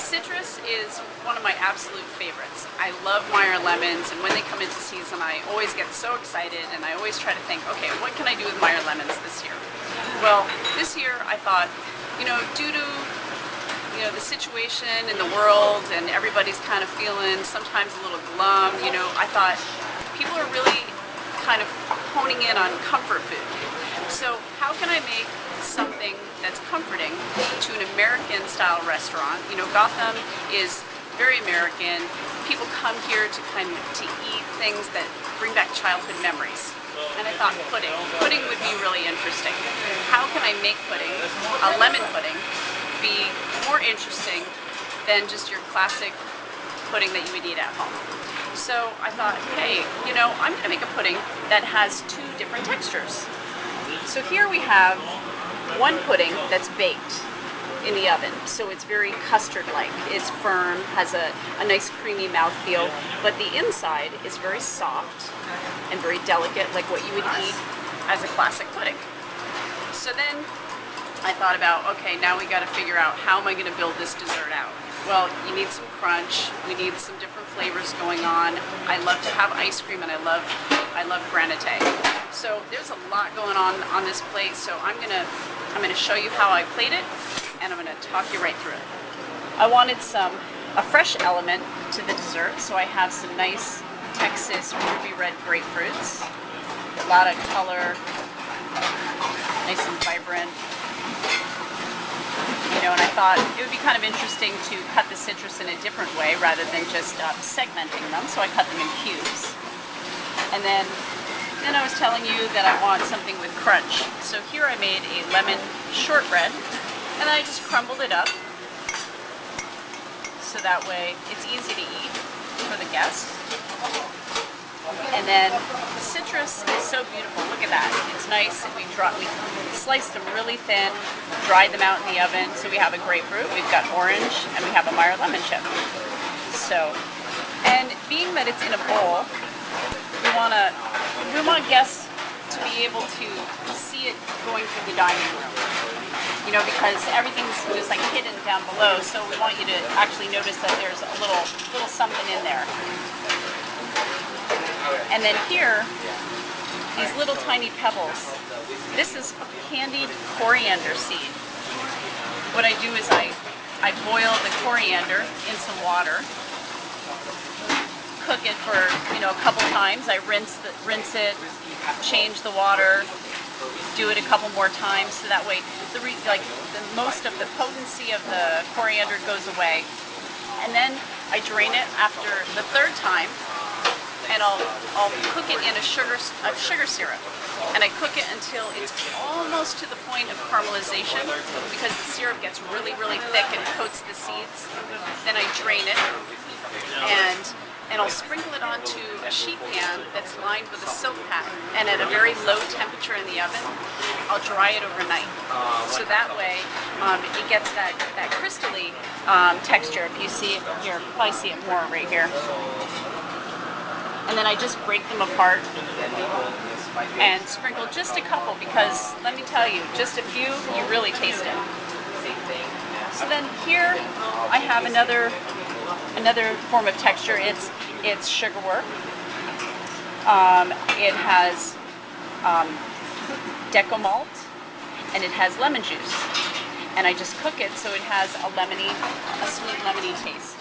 Citrus is one of my absolute favorites. I love Meyer lemons, and when they come into season, I always get so excited, and I always try to think, okay, what can I do with Meyer lemons this year? Well, this year I thought, due to the situation in the world, and everybody's kind of feeling sometimes a little glum, I thought people are really kind of honing in on comfort food. So how can I make something that's comforting to an American style restaurant? Gotham is very American. People come here to eat things that bring back childhood memories. And I thought pudding. Pudding would be really interesting. How can I make pudding, a lemon pudding, be more interesting than just your classic pudding that you would eat at home? So I thought, hey, I'm going to make a pudding that has two different textures. So here we have one pudding that's baked in the oven, so it's very custard-like. It's firm, has a nice creamy mouthfeel, but the inside is very soft and very delicate, like what you would eat as a classic pudding. So then I thought about, okay, now we got to figure out how am I going to build this dessert out. Well, you need some crunch, we need some different flavors going on. I love to have ice cream, and I love granite. So there's a lot going on this plate, so I'm gonna show you how I plate it, and I'm gonna talk you right through it. I wanted a fresh element to the dessert, so I have some nice Texas ruby red grapefruits, a lot of color, nice and vibrant. And I thought it would be kind of interesting to cut the citrus in a different way rather than just segmenting them, so I cut them in cubes. And then I was telling you that I want something with crunch. So here I made a lemon shortbread, and I just crumbled it up so that way it's easy to eat for the guests. And then the citrus is so beautiful. Look at that. It's nice. We sliced them really thin, dried them out in the oven. So we have a grapefruit, we've got orange, and we have a Meyer lemon chip. So, and being that it's in a bowl, we want guests to be able to see it going through the dining room. Because everything's just like hidden down below, so we want you to actually notice that there's a little something in there. And then here, these little tiny pebbles. This is candied coriander seed. What I do is I boil the coriander in some water, cook it for a couple times. I rinse it, change the water, do it a couple more times, so that way most of the potency of the coriander goes away. And then I drain it after the third time, and I'll cook it in a sugar syrup. And I cook it until it's almost to the point of caramelization, because the syrup gets really, really thick and coats the seeds. Then I drain it, and I'll sprinkle it onto a sheet pan that's lined with a silk pattern, and at a very low temperature in the oven, I'll dry it overnight. So that way, it gets that crystally texture. If you see it here, you probably see it more right here. And then I just break them apart and sprinkle just a couple, because let me tell you, just a few, you really taste it. So then here I have another form of texture. It's sugar work. It has deco malt, and it has lemon juice. And I just cook it so it has a sweet lemony taste.